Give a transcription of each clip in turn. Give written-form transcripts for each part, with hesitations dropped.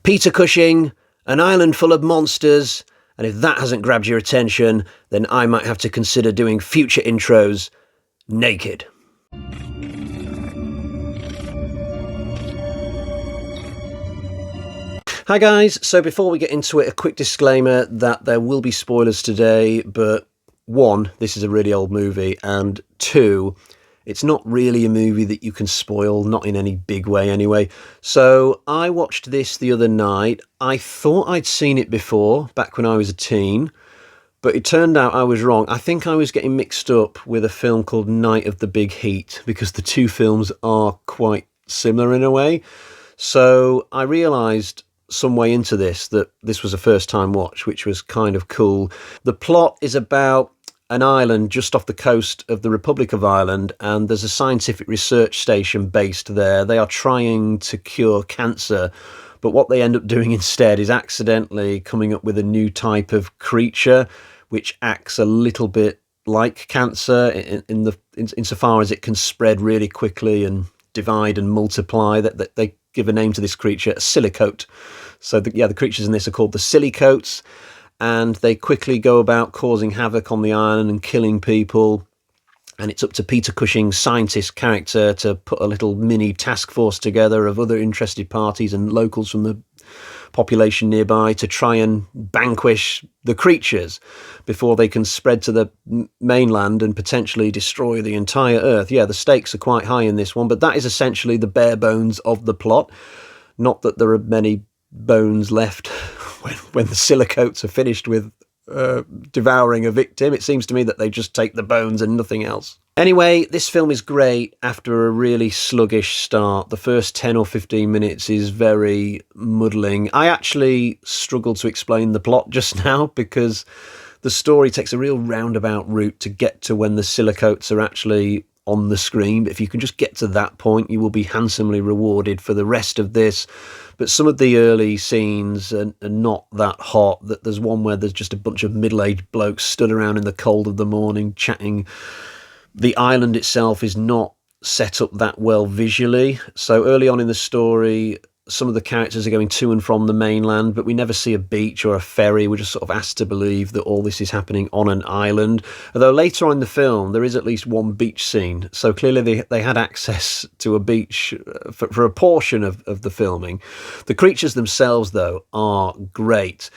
Peter Cushing, an island full of monsters, and if that hasn't grabbed your attention, then I might have to consider doing future intros naked. Hi guys, so before we get into it, a quick disclaimer that there will be spoilers today, but one, this is a really old movie, and two, it's not really a movie that you can spoil, not in any big way anyway. So I watched this the other night. I thought I'd seen it before, back when I was a teen, but it turned out I was wrong. I think I was getting mixed up with a film called Night of the Big Heat, because the two films are quite similar in a way. So I realised some way into this that this was a first time watch, which was kind of cool. The plot is about an island just off the coast of the Republic of Ireland, and there's a scientific research station based there. They are trying to cure cancer, but what they end up doing instead is accidentally coming up with a new type of creature which acts a little bit like cancer insofar as it can spread really quickly and divide and multiply. That they give a name to this creature, a silicote. So the creatures in this are called the silicotes, and they quickly go about causing havoc on the island and killing people. And it's up to Peter Cushing's scientist character to put a little mini task force together of other interested parties and locals from the population nearby to try and vanquish the creatures before they can spread to the mainland and potentially destroy the entire Earth. Yeah, the stakes are quite high in this one, but that is essentially the bare bones of the plot. Not that there are many bones left when the silicotes are finished with devouring a victim. It seems to me that they just take the bones and nothing else. Anyway, this film is great after a really sluggish start. The first 10 or 15 minutes is very muddling. I actually struggled to explain the plot just now because the story takes a real roundabout route to get to when the silicotes are actually on the screen. But if you can just get to that point, you will be handsomely rewarded for the rest of this. But some of the early scenes are not that hot. That there's one where there's just a bunch of middle-aged blokes stood around in the cold of the morning chatting. The island itself is not set up that well visually. So early on in the story, some of the characters are going to and from the mainland, but we never see a beach or a ferry. We're just sort of asked to believe that all this is happening on an island. Although later on in the film, there is at least one beach scene. So clearly they had access to a beach for a portion of the filming. The creatures themselves, though, are great.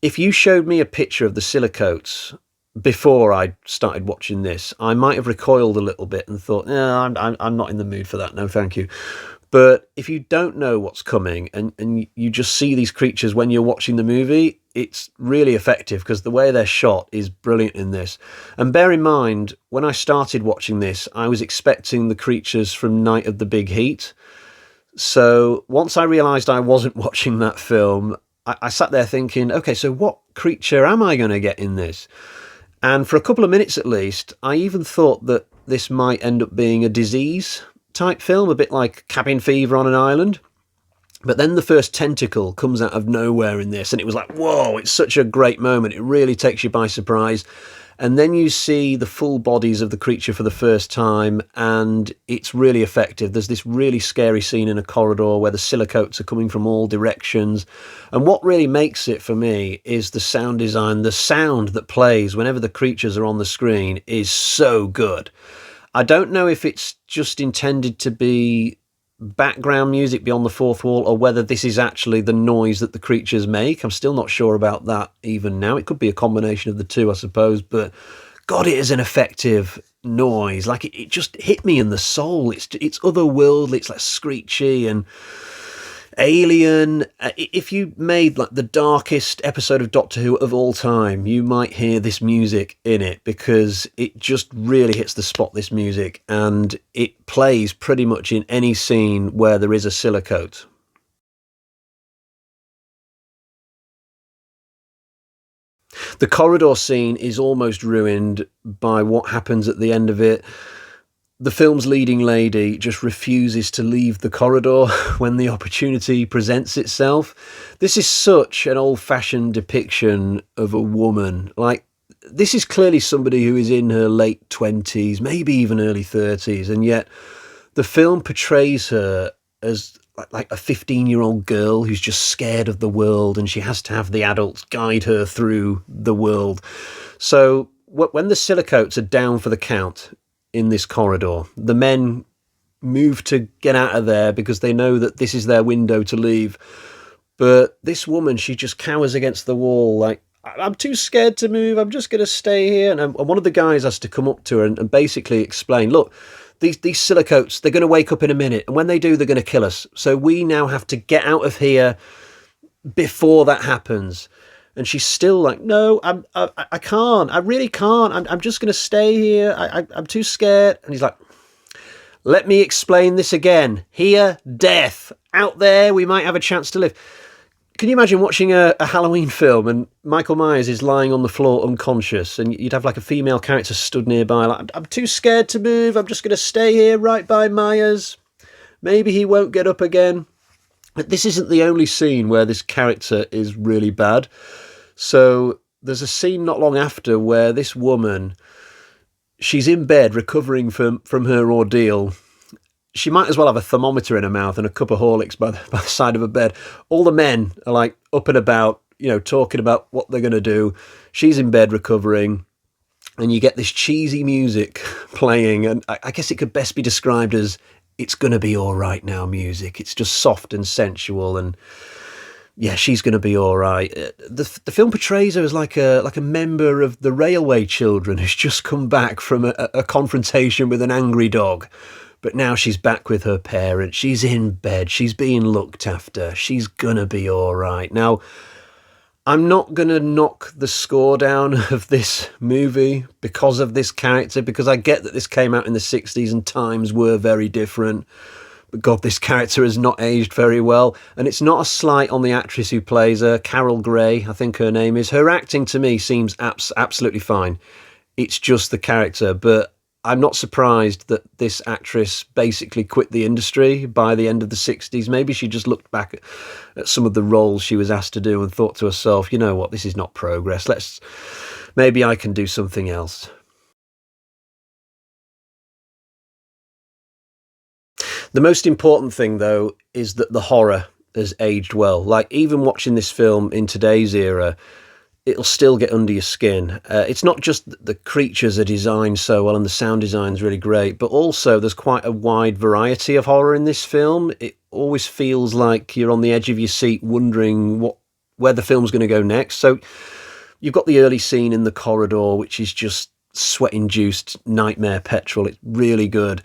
If you showed me a picture of the silicotes before I started watching this, I might have recoiled a little bit and thought, I'm not in the mood for that. No, thank you. But if you don't know what's coming and you just see these creatures when you're watching the movie, it's really effective because the way they're shot is brilliant in this. And bear in mind, when I started watching this, I was expecting the creatures from Night of the Big Heat. So once I realised I wasn't watching that film, I sat there thinking, okay, so what creature am I going to get in this? And for a couple of minutes at least, I even thought that this might end up being a disease type film, a bit like cabin fever on an island. But then the first tentacle comes out of nowhere in this, and it was like, whoa, it's such a great moment. It really takes you by surprise. And then you see the full bodies of the creature for the first time, and it's really effective. There's this really scary scene in a corridor where the silicotes are coming from all directions. And what really makes it for me is the sound design. The sound that plays whenever the creatures are on the screen is so good. I don't know if it's just intended to be background music beyond the fourth wall or whether this is actually the noise that the creatures make. I'm still not sure about that even now. It could be a combination of the two, I suppose, but God, it is an effective noise. Like it just hit me in the soul. It's otherworldly. It's like screechy and alien. If you made like the darkest episode of Doctor Who of all time, you might hear this music in it because it just really hits the spot, this music, and it plays pretty much in any scene where there is a silicote. The corridor scene is almost ruined by what happens at the end of it. The film's leading lady just refuses to leave the corridor when the opportunity presents itself. This is such an old-fashioned depiction of a woman. Like, this is clearly somebody who is in her late 20s, maybe even early 30s, and yet the film portrays her as like a 15-year-old girl who's just scared of the world, and she has to have the adults guide her through the world. So when the silicotes are down for the count in this corridor, the men move to get out of there because they know that this is their window to leave. But this woman, she just cowers against the wall, like, I'm too scared to move, I'm just going to stay here. And one of the guys has to come up to her and basically explain, look, these silicotes, they're going to wake up in a minute, and when they do, they're going to kill us. So we now have to get out of here before that happens. And she's still like, no, I can't, I really can't, I'm just going to stay here, I'm too scared. And he's like, let me explain this again. Here, death. Out there, we might have a chance to live. Can you imagine watching a Halloween film and Michael Myers is lying on the floor unconscious, and you'd have like a female character stood nearby like, I'm too scared to move, I'm just going to stay here right by Myers. Maybe he won't get up again. But this isn't the only scene where this character is really bad. So there's a scene not long after where this woman, she's in bed recovering from her ordeal. She might as well have a thermometer in her mouth and a cup of Horlicks by the side of her bed. All the men are like up and about, talking about what they're going to do. She's in bed recovering, and you get this cheesy music playing. And I guess it could best be described as it's going to be all right now music. It's just soft and sensual, and yeah, she's going to be all right. The film portrays her as like a member of the railway children who's just come back from a confrontation with an angry dog. But now she's back with her parents. She's in bed. She's being looked after. She's going to be all right. Now, I'm not going to knock the score down of this movie because of this character, because I get that this came out in the 60s and times were very different. But God, this character has not aged very well. And it's not a slight on the actress who plays her, Carole Gray, I think her name is. Her acting to me seems absolutely fine. It's just the character. But I'm not surprised that this actress basically quit the industry by the end of the 60s. Maybe she just looked back at some of the roles she was asked to do and thought to herself, you know what, this is not progress. Maybe I can do something else. The most important thing, though, is that the horror has aged well. Like, even watching this film in today's era, it'll still get under your skin. It's not just that the creatures are designed so well and the sound design's really great, but also there's quite a wide variety of horror in this film. It always feels like you're on the edge of your seat wondering where the film's going to go next. So you've got the early scene in the corridor, which is just sweat-induced nightmare petrol. It's really good.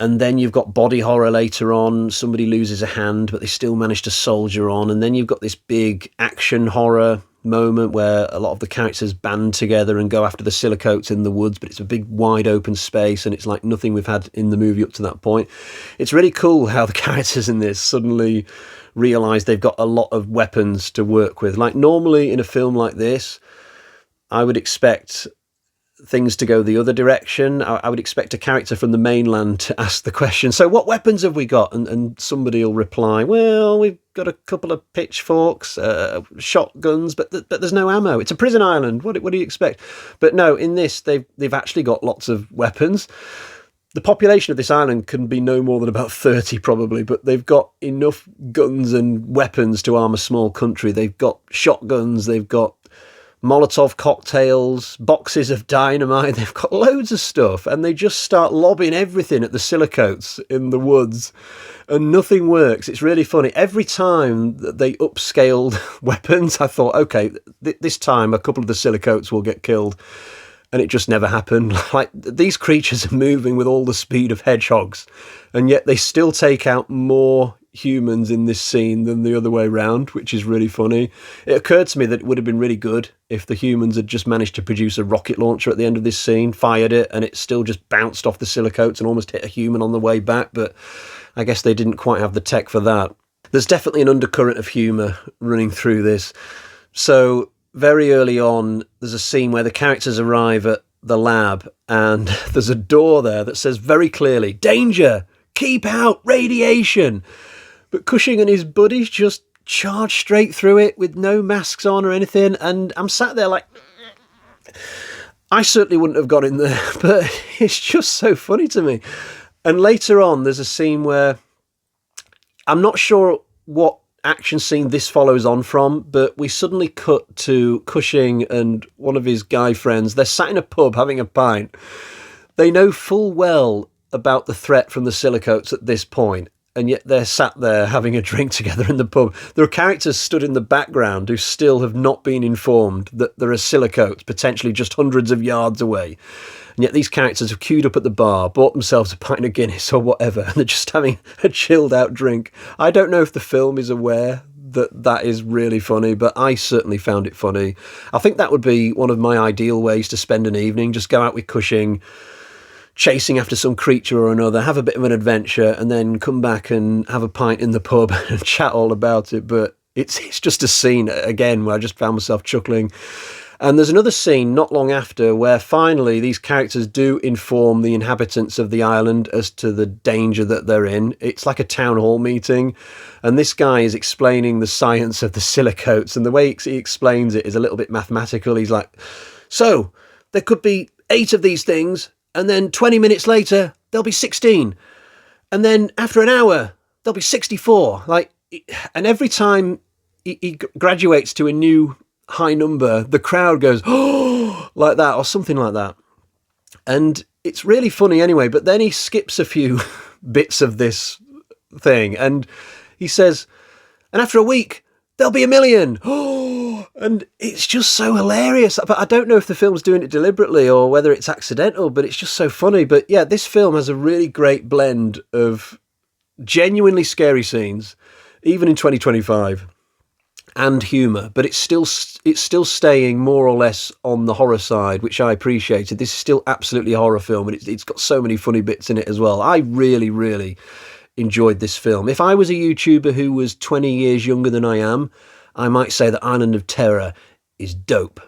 And then you've got body horror later on. Somebody loses a hand, but they still manage to soldier on. And then you've got this big action horror moment where a lot of the characters band together and go after the silicotes in the woods, but it's a big wide open space and it's like nothing we've had in the movie up to that point. It's really cool how the characters in this suddenly realise they've got a lot of weapons to work with. Like, normally in a film like this, I would expect things to go the other direction. I would expect a character from the mainland to ask the question, so what weapons have we got? And somebody will reply, well, we've got a couple of pitchforks, shotguns, but there's no ammo. It's a prison island. What do you expect? But no, in this, they've actually got lots of weapons. The population of this island can be no more than about 30 probably, but they've got enough guns and weapons to arm a small country. They've got shotguns, they've got Molotov cocktails, boxes of dynamite, they've got loads of stuff, and they just start lobbing everything at the silicotes in the woods, and nothing works. It's really funny. Every time that they upscaled weapons, I thought, okay, this time a couple of the silicotes will get killed, and it just never happened. Like, these creatures are moving with all the speed of hedgehogs, and yet they still take out more humans in this scene than the other way around, which is really funny. It occurred to me that it would have been really good if the humans had just managed to produce a rocket launcher at the end of this scene, fired it, and it still just bounced off the silicotes and almost hit a human on the way back, but I guess they didn't quite have the tech for that. There's definitely an undercurrent of humour running through this. So very early on, there's a scene where the characters arrive at the lab and there's a door there that says very clearly, danger, keep out, radiation. But Cushing and his buddies just charge straight through it with no masks on or anything. And I'm sat there like, I certainly wouldn't have got in there, but it's just so funny to me. And later on, there's a scene where I'm not sure what action scene this follows on from, but we suddenly cut to Cushing and one of his guy friends. They're sat in a pub having a pint. They know full well about the threat from the silicotes at this point, and yet they're sat there having a drink together in the pub. There are characters stood in the background who still have not been informed that there are silicotes potentially just hundreds of yards away. And yet these characters have queued up at the bar, bought themselves a pint of Guinness or whatever, and they're just having a chilled out drink. I don't know if the film is aware that that is really funny, but I certainly found it funny. I think that would be one of my ideal ways to spend an evening. Just go out with Cushing, chasing after some creature or another, have a bit of an adventure, and then come back and have a pint in the pub and chat all about it. But it's just a scene, again, where I just found myself chuckling. And there's another scene not long after where finally these characters do inform the inhabitants of the island as to the danger that they're in. It's like a town hall meeting, and this guy is explaining the science of the silicotes, and the way he explains it is a little bit mathematical. He's like, so there could be 8 of these things, and then 20 minutes later there'll be 16, and then after an hour there'll be 64. And every time he graduates to a new high number, the crowd goes, oh, like that, or something like that. And it's really funny anyway, but then he skips a few bits of this thing, and he says, and after a week, there'll be 1 million. Oh, and it's just so hilarious. But I don't know if the film's doing it deliberately or whether it's accidental, but it's just so funny. But yeah, this film has a really great blend of genuinely scary scenes, even in 2025, and humour, but it's still staying more or less on the horror side, which I appreciated. This is still absolutely a horror film, and it's got so many funny bits in it as well. I really, really enjoyed this film. If I was a YouTuber who was 20 years younger than I am, I might say that Island of Terror is dope.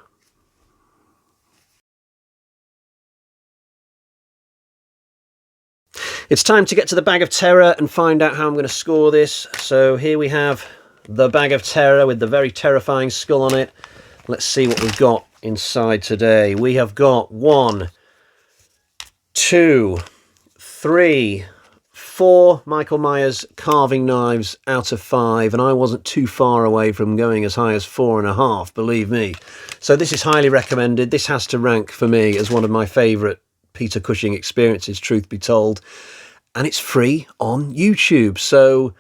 It's time to get to the Bag of Terror and find out how I'm going to score this. So here we have the Bag of Terror with the very terrifying skull on it. Let's see what we've got inside today. We have got 1, 2, 3, 4 Michael Myers carving knives out of 5, and I wasn't too far away from going as high as 4.5, believe me. So this is highly recommended. This has to rank for me as one of my favourite Peter Cushing experiences, truth be told. And it's free on YouTube, so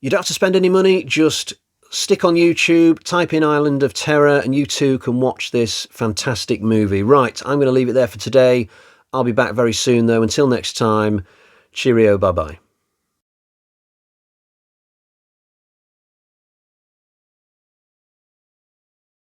you don't have to spend any money. Just stick on YouTube, type in Island of Terror, and you too can watch this fantastic movie. Right, I'm going to leave it there for today. I'll be back very soon, though. Until next time, cheerio, bye-bye.